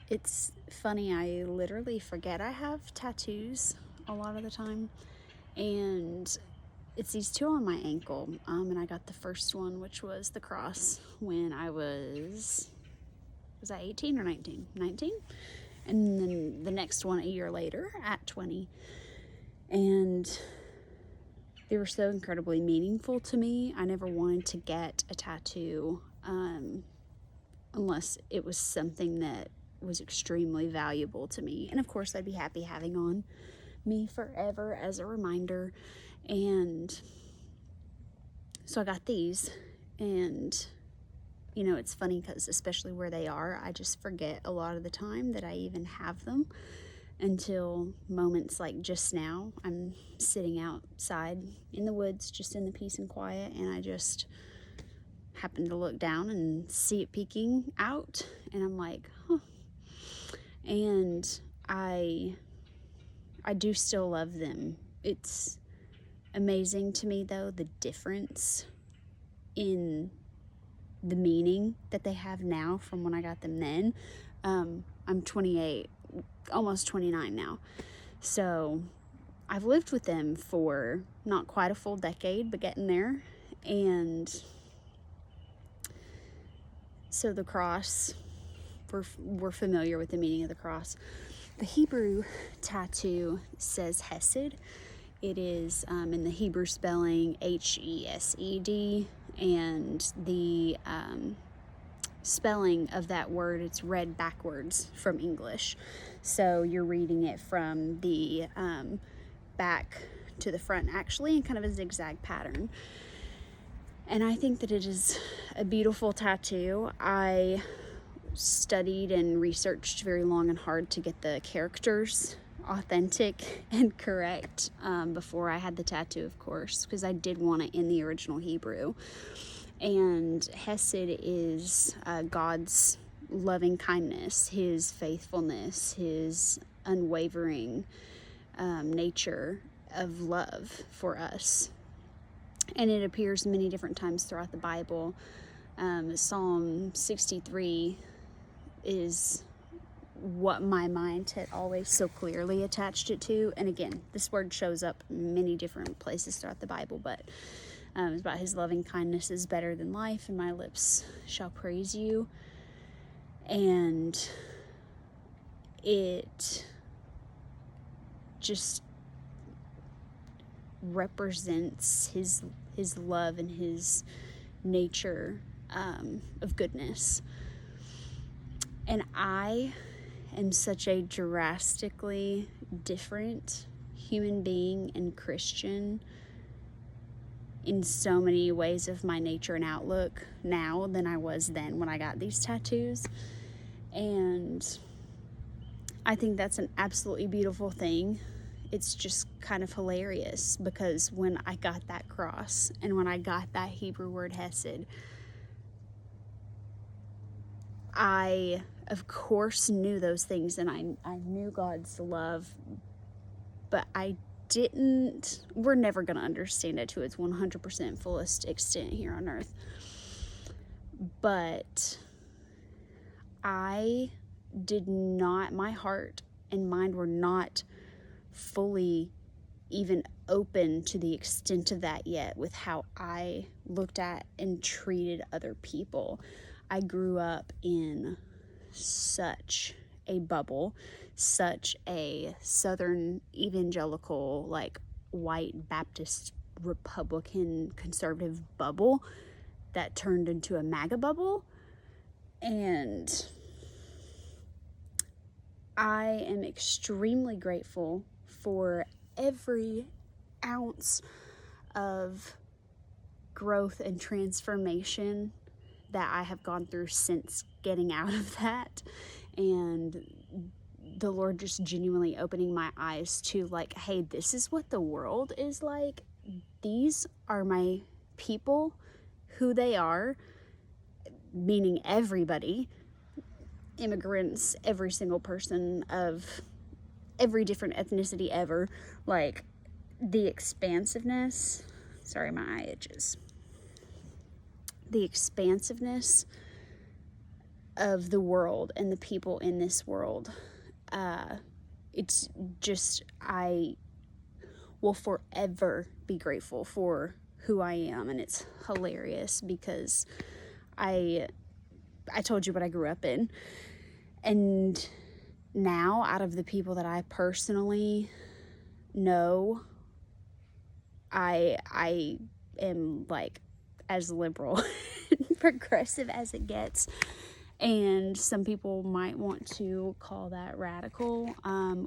It's funny, I literally forget I have tattoos a lot of the time. And it's these two on my ankle. And I got the first one, which was the cross, when I was I 18 or 19? 19? And then the next one a year later at 20. And they were so incredibly meaningful to me. I never wanted to get a tattoo unless it was something that was extremely valuable to me. And of course, I'd be happy having on me forever as a reminder. And so I got these, and you know, it's funny because especially where they are, I just forget a lot of the time that I even have them until moments like just now. I'm sitting outside in the woods, just in the peace and quiet, and I just happen to look down and see it peeking out, and I'm like, huh. And I do still love them. It's amazing to me, though, the difference in the meaning that they have now from when I got them then. I'm 28, almost 29 now. So I've lived with them for not quite a full decade, but getting there. And so the cross, we're familiar with the meaning of the cross. The Hebrew tattoo says Hesed. It is in the Hebrew spelling Hesed, and the spelling of that word, it's read backwards from English. So you're reading it from the back to the front, actually, in kind of a zigzag pattern. And I think that it is a beautiful tattoo. I studied and researched very long and hard to get the characters authentic and correct before I had the tattoo, of course, because I did want it in the original Hebrew. And Hesed is God's loving kindness, his faithfulness, his unwavering nature of love for us. And it appears many different times throughout the Bible. Psalm 63 is what my mind had always so clearly attached it to. And again, this word shows up many different places throughout the Bible, but it's about his loving kindness is better than life, and my lips shall praise you. And it just represents his love and his nature of goodness. And I am such a drastically different human being and Christian in so many ways of my nature and outlook now than I was then when I got these tattoos. And I think that's an absolutely beautiful thing. It's just kind of hilarious because when I got that cross and when I got that Hebrew word Hesed, I of course knew those things, and I knew God's love, but we're never going to understand it to its 100% fullest extent here on earth. But my heart and mind were not fully even open to the extent of that yet with how I looked at and treated other people. I grew up in such a bubble, such a Southern evangelical, like white Baptist Republican conservative bubble that turned into a MAGA bubble. And I am extremely grateful for every ounce of growth and transformation that I have gone through since getting out of that, and the Lord just genuinely opening my eyes to, like, hey, this is what the world is like. These are my people, who they are, meaning everybody, immigrants, every single person of every different ethnicity ever. Like, the expansiveness, sorry, my eye itches. The expansiveness of the world and the people in this world. It's just, I will forever be grateful for who I am. And it's hilarious because I told you what I grew up in. And now, out of the people that I personally know, I am like as liberal and progressive as it gets. And some people might want to call that radical,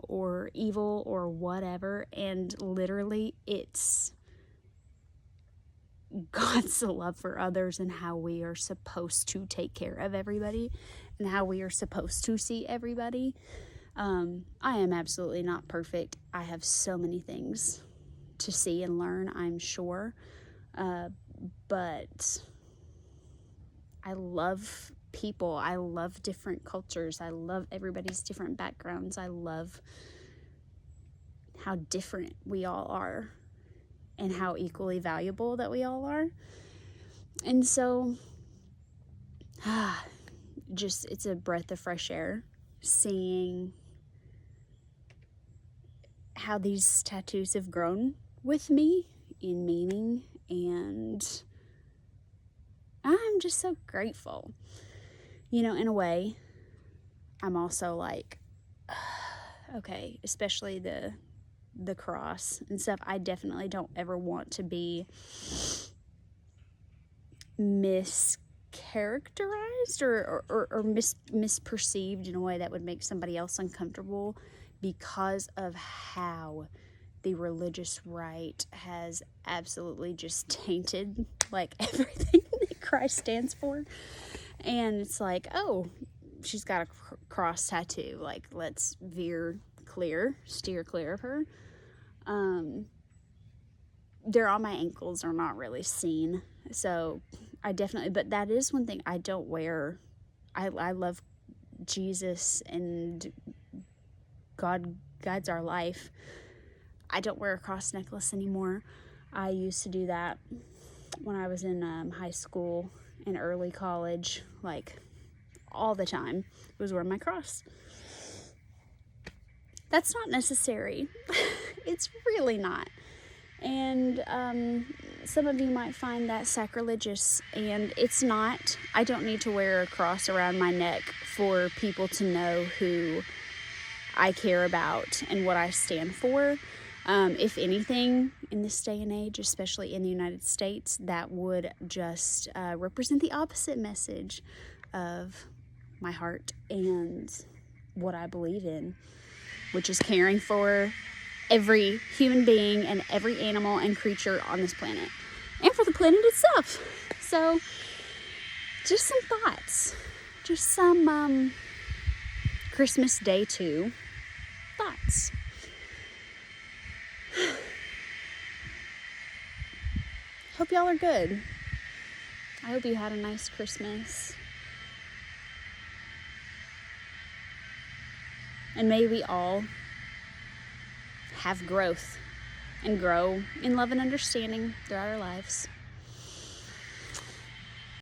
or evil or whatever. And literally, it's God's love for others and how we are supposed to take care of everybody and how we are supposed to see everybody. I am absolutely not perfect. I have so many things to see and learn, I'm sure. But I love people. I love different cultures. I love everybody's different backgrounds. I love how different we all are and how equally valuable that we all are. And so, just, it's a breath of fresh air seeing how these tattoos have grown with me in meaning, and I'm just so grateful. You know, in a way, I'm also like, okay, especially the cross and stuff. I definitely don't ever want to be mischaracterized or misperceived in a way that would make somebody else uncomfortable because of how the religious right has absolutely just tainted like everything that Christ stands for. And it's like, oh, she's got a cross tattoo. Like, let's steer clear of her. They're on my ankles, are not really seen. So I definitely, but that is one thing I don't wear. I love Jesus and God guides our life. I don't wear a cross necklace anymore. I used to do that when I was in high school and early college, like all the time. It was wearing my cross. That's not necessary. It's really not. And some of you might find that sacrilegious, and it's not. I don't need to wear a cross around my neck for people to know who I care about and what I stand for. If anything, in this day and age, especially in the United States, that would just represent the opposite message of my heart and what I believe in, which is caring for every human being and every animal and creature on this planet, and for the planet itself. So, just some thoughts. Just some Christmas Day 2 thoughts. Hope y'all are good. I hope you had a nice Christmas. And may we all have growth and grow in love and understanding throughout our lives.